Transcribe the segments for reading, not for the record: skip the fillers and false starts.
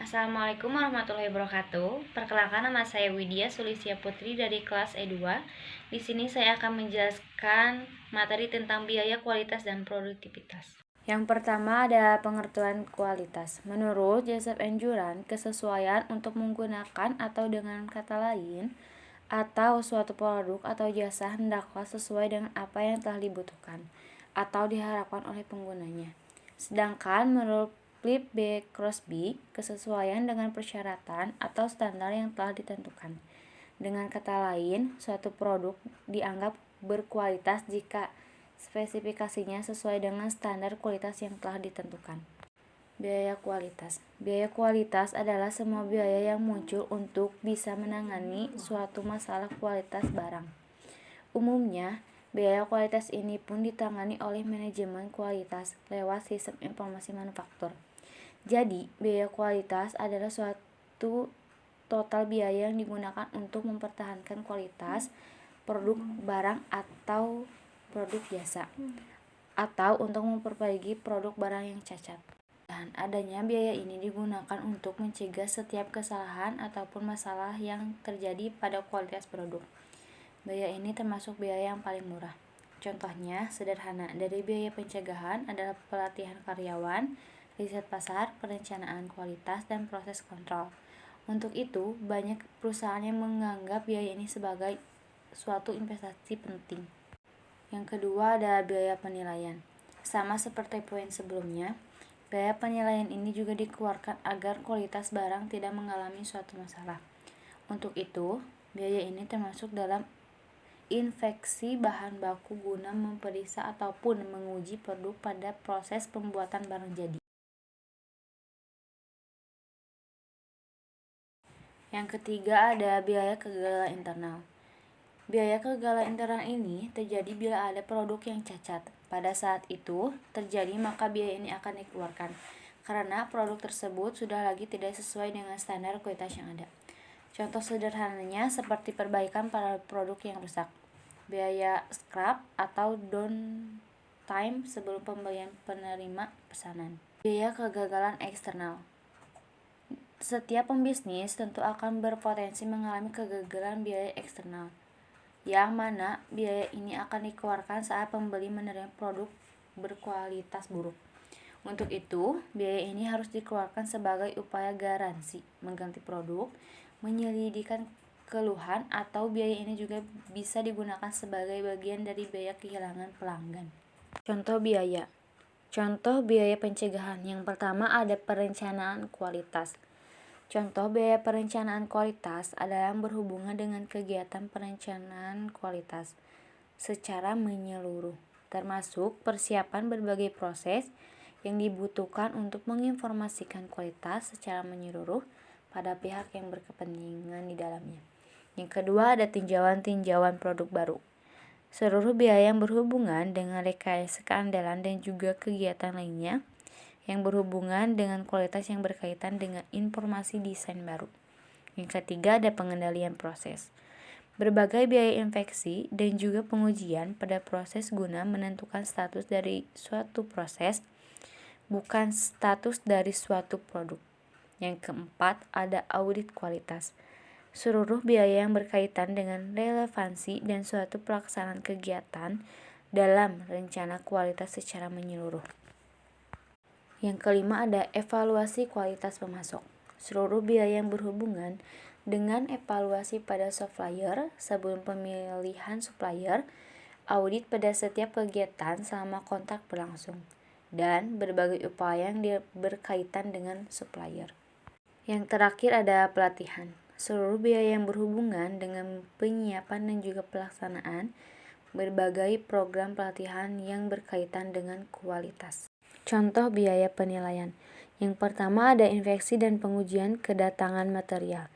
Assalamualaikum warahmatullahi wabarakatuh. Perkenalkan, nama saya Widya Sulistya Putri dari kelas E2. Di sini saya akan menjelaskan materi tentang biaya, kualitas, dan produktivitas. Yang pertama ada pengertian kualitas. Menurut Joseph Juran, kesesuaian untuk menggunakan atau dengan kata lain atau suatu produk atau jasa hendaklah sesuai dengan apa yang telah dibutuhkan atau diharapkan oleh penggunanya. Sedangkan menurut Philip B. Crosby, kesesuaian dengan persyaratan atau standar yang telah ditentukan. Dengan kata lain, suatu produk dianggap berkualitas jika spesifikasinya sesuai dengan standar kualitas yang telah ditentukan. Biaya kualitas. Biaya kualitas adalah semua biaya yang muncul untuk bisa menangani suatu masalah kualitas barang. Umumnya, biaya kualitas ini pun ditangani oleh manajemen kualitas lewat sistem informasi manufaktur. Jadi, biaya kualitas adalah suatu total biaya yang digunakan untuk mempertahankan kualitas produk barang atau produk jasa, atau untuk memperbaiki produk barang yang cacat. Dan adanya biaya ini digunakan untuk mencegah setiap kesalahan ataupun masalah yang terjadi pada kualitas produk. Biaya ini termasuk biaya yang paling murah. Contohnya sederhana, dari biaya pencegahan adalah pelatihan karyawan, riset pasar, perencanaan kualitas, dan proses kontrol. Untuk itu, banyak perusahaan yang menganggap biaya ini sebagai suatu investasi penting. Yang kedua ada biaya penilaian. Sama seperti poin sebelumnya, biaya penilaian ini juga dikeluarkan agar kualitas barang tidak mengalami suatu masalah. Untuk itu, biaya ini termasuk dalam infeksi bahan baku guna memeriksa ataupun menguji produk pada proses pembuatan barang jadi. Yang ketiga ada biaya kegagalan internal. Biaya kegagalan internal ini terjadi bila ada produk yang cacat. Pada saat itu terjadi, maka biaya ini akan dikeluarkan karena produk tersebut sudah lagi tidak sesuai dengan standar kualitas yang ada. Contoh sederhananya seperti perbaikan pada produk yang rusak, biaya scrap atau downtime sebelum pembelian penerima pesanan. Biaya kegagalan eksternal. Setiap pembisnis tentu akan berpotensi mengalami kegagalan biaya eksternal, yang mana biaya ini akan dikeluarkan saat pembeli menerima produk berkualitas buruk. Untuk itu, biaya ini harus dikeluarkan sebagai upaya garansi mengganti produk, menyelidikkan keluhan, atau biaya ini juga bisa digunakan sebagai bagian dari biaya kehilangan pelanggan. Contoh biaya. Contoh biaya pencegahan. Yang pertama ada perencanaan kualitas. Contoh biaya perencanaan kualitas adalah yang berhubungan dengan kegiatan perencanaan kualitas secara menyeluruh, termasuk persiapan berbagai proses yang dibutuhkan untuk menginformasikan kualitas secara menyeluruh pada pihak yang berkepentingan di dalamnya. Yang kedua ada tinjauan produk baru. Seluruh biaya yang berhubungan dengan rekayasa keandalan dan juga kegiatan lainnya yang berhubungan dengan kualitas yang berkaitan dengan informasi desain baru. Yang ketiga ada pengendalian proses. Berbagai biaya infeksi dan juga pengujian pada proses guna menentukan status dari suatu proses, bukan status dari suatu produk. Yang keempat ada audit kualitas. Seluruh biaya yang berkaitan dengan relevansi dan suatu pelaksanaan kegiatan dalam rencana kualitas secara menyeluruh. Yang kelima ada evaluasi kualitas pemasok. Seluruh biaya yang berhubungan dengan evaluasi pada supplier sebelum pemilihan supplier, audit pada setiap kegiatan selama kontrak berlangsung, dan berbagai upaya yang berkaitan dengan supplier. Yang terakhir ada pelatihan. Seluruh biaya yang berhubungan dengan penyiapan dan juga pelaksanaan berbagai program pelatihan yang berkaitan dengan kualitas. Contoh biaya penilaian. Yang pertama ada inspeksi dan pengujian kedatangan material.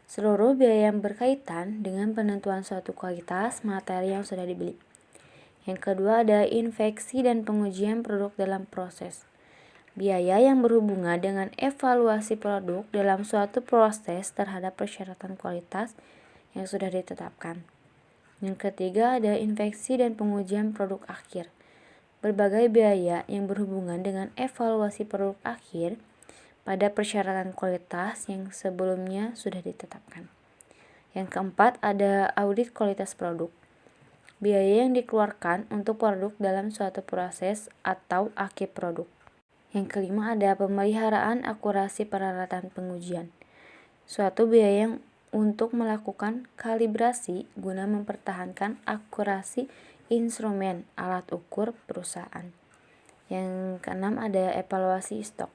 Seluruh biaya yang berkaitan dengan penentuan suatu kualitas materi yang sudah dibeli. Yang kedua ada inspeksi dan pengujian produk dalam proses. Biaya yang berhubungan dengan evaluasi produk dalam suatu proses terhadap persyaratan kualitas yang sudah ditetapkan. Yang ketiga ada inspeksi dan pengujian produk akhir. Berbagai biaya yang berhubungan dengan evaluasi produk akhir pada persyaratan kualitas yang sebelumnya sudah ditetapkan. Yang keempat, ada audit kualitas produk. Biaya yang dikeluarkan untuk produk dalam suatu proses atau akhir produk. Yang kelima, ada pemeliharaan akurasi peralatan pengujian. Suatu biaya yang untuk melakukan kalibrasi guna mempertahankan akurasi instrumen alat ukur perusahaan. Yang keenam, ada evaluasi stok.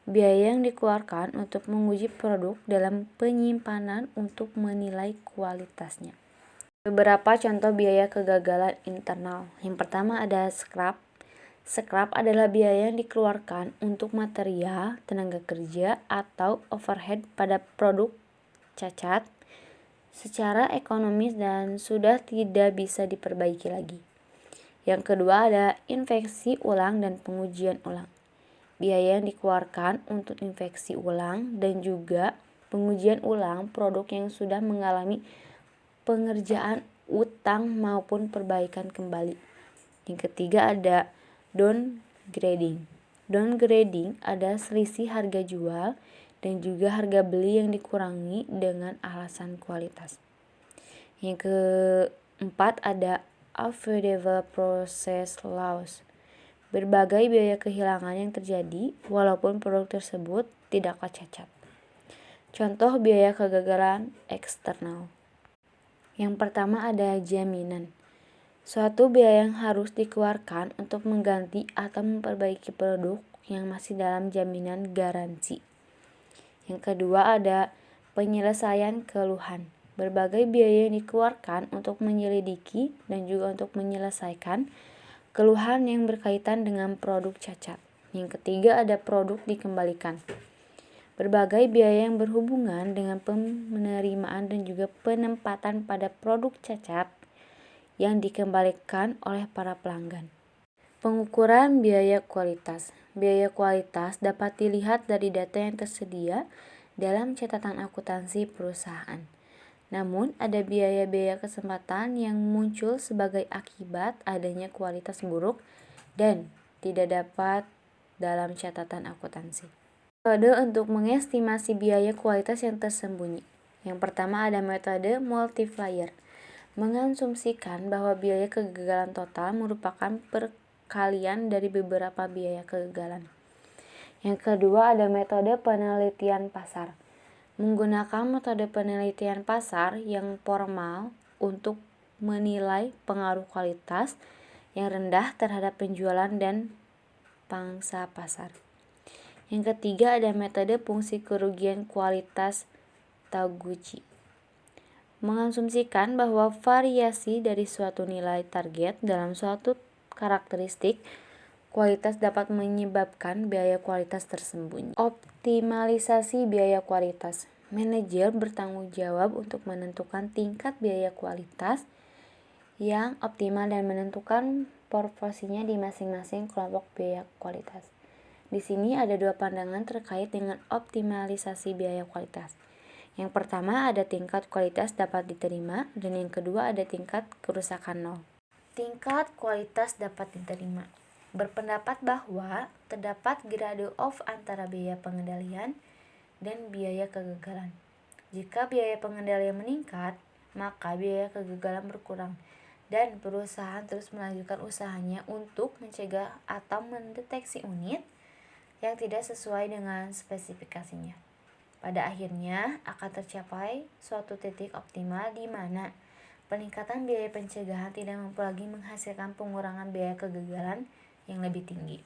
Biaya yang dikeluarkan untuk menguji produk dalam penyimpanan untuk menilai kualitasnya. Beberapa contoh biaya kegagalan internal. Yang pertama ada scrap. Scrap adalah biaya yang dikeluarkan untuk material, tenaga kerja, atau overhead pada produk cacat secara ekonomis dan sudah tidak bisa diperbaiki lagi. Yang kedua ada inspeksi ulang dan pengujian ulang. Biaya yang dikeluarkan untuk inspeksi ulang dan juga pengujian ulang produk yang sudah mengalami pengerjaan utang maupun perbaikan kembali. Yang ketiga ada downgrading. Downgrading ada selisih harga jual dan juga harga beli yang dikurangi dengan alasan kualitas. Yang keempat ada avoidable process loss. Berbagai biaya kehilangan yang terjadi walaupun produk tersebut tidaklah cacat. Contoh biaya kegagalan eksternal. Yang pertama ada jaminan. Suatu biaya yang harus dikeluarkan untuk mengganti atau memperbaiki produk yang masih dalam jaminan garansi. Yang kedua ada penyelesaian keluhan. Berbagai biaya yang dikeluarkan untuk menyelidiki dan juga untuk menyelesaikan keluhan yang berkaitan dengan produk cacat. Yang ketiga ada produk dikembalikan. Berbagai biaya yang berhubungan dengan penerimaan dan juga penempatan pada produk cacat yang dikembalikan oleh para pelanggan. Pengukuran biaya kualitas. Biaya kualitas dapat dilihat dari data yang tersedia dalam catatan akuntansi perusahaan. Namun, ada biaya-biaya kesempatan yang muncul sebagai akibat adanya kualitas buruk dan tidak dapat dalam catatan akuntansi. Metode untuk mengestimasi biaya kualitas yang tersembunyi. Yang pertama ada metode multiplier. Mengasumsikan bahwa biaya kegagalan total merupakan perkalian dari beberapa biaya kegagalan. Yang kedua ada metode penelitian pasar. Menggunakan metode penelitian pasar yang formal untuk menilai pengaruh kualitas yang rendah terhadap penjualan dan pangsa pasar. Yang ketiga ada metode fungsi kerugian kualitas Taguchi. Mengasumsikan bahwa variasi dari suatu nilai target dalam suatu karakteristik kualitas dapat menyebabkan biaya kualitas tersembunyi. Optimalisasi biaya kualitas. Manajer bertanggung jawab untuk menentukan tingkat biaya kualitas yang optimal dan menentukan proporsinya di masing-masing kelompok biaya kualitas. Di sini ada dua pandangan terkait dengan optimalisasi biaya kualitas. Yang pertama ada tingkat kualitas dapat diterima dan yang kedua ada tingkat kerusakan nol. Tingkat kualitas dapat diterima berpendapat bahwa terdapat grade off antara biaya pengendalian dan biaya kegagalan. Jika biaya pengendalian meningkat, maka biaya kegagalan berkurang dan perusahaan terus melanjutkan usahanya untuk mencegah atau mendeteksi unit yang tidak sesuai dengan spesifikasinya. Pada akhirnya akan tercapai suatu titik optimal di mana peningkatan biaya pencegahan tidak mampu lagi menghasilkan pengurangan biaya kegagalan yang lebih tinggi.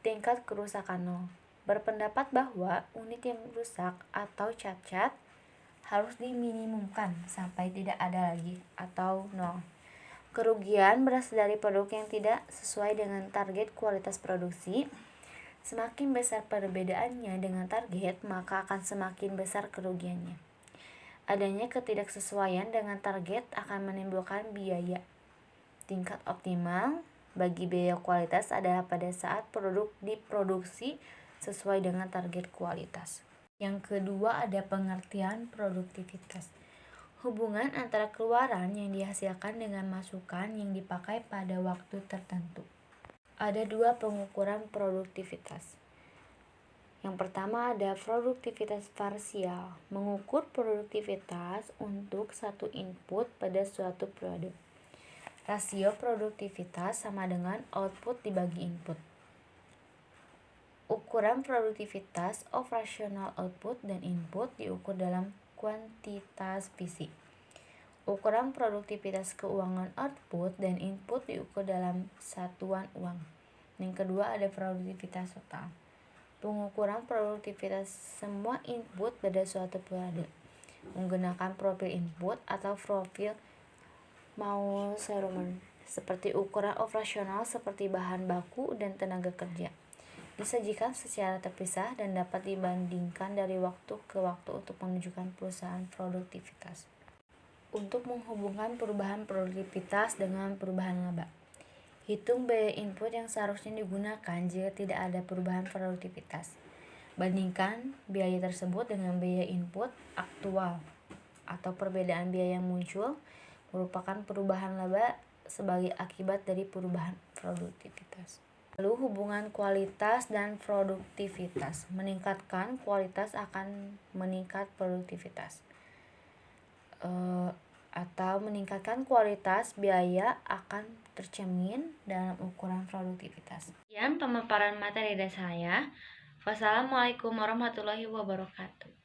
Tingkat kerusakan nol berpendapat bahwa unit yang rusak atau cacat harus diminimumkan sampai tidak ada lagi atau nol. Kerugian berasal dari produk yang tidak sesuai dengan target kualitas produksi. Semakin besar perbedaannya dengan target, maka akan semakin besar kerugiannya. Adanya ketidaksesuaian dengan target akan menimbulkan biaya. Tingkat optimal bagi biaya kualitas adalah pada saat produk diproduksi sesuai dengan target kualitas. Yang kedua ada pengertian produktivitas. Hubungan antara keluaran yang dihasilkan dengan masukan yang dipakai pada waktu tertentu. Ada dua pengukuran produktivitas. Yang pertama ada produktivitas parsial, mengukur produktivitas untuk satu input pada suatu periode. Rasio produktivitas sama dengan output dibagi input. Ukuran produktivitas operasional output dan input diukur dalam kuantitas fisik. Ukuran produktivitas keuangan output dan input diukur dalam satuan uang. Yang kedua ada produktivitas total. Pengukuran produktivitas semua input pada suatu periode menggunakan profil input atau profil Moe-Sherman seperti ukuran operasional seperti bahan baku dan tenaga kerja. Disajikan secara terpisah dan dapat dibandingkan dari waktu ke waktu untuk menunjukkan perubahan produktivitas. Untuk menghubungkan perubahan produktivitas dengan perubahan laba. Hitung biaya input yang seharusnya digunakan jika tidak ada perubahan produktivitas. Bandingkan biaya tersebut dengan biaya input aktual atau perbedaan biaya yang muncul merupakan perubahan laba sebagai akibat dari perubahan produktivitas. Lalu hubungan kualitas dan produktivitas. Meningkatkan kualitas akan meningkat produktivitas. Atau meningkatkan kualitas biaya akan tercermin dalam ukuran produktivitas. Sekian pemaparan materi dari saya. Wassalamualaikum warahmatullahi wabarakatuh.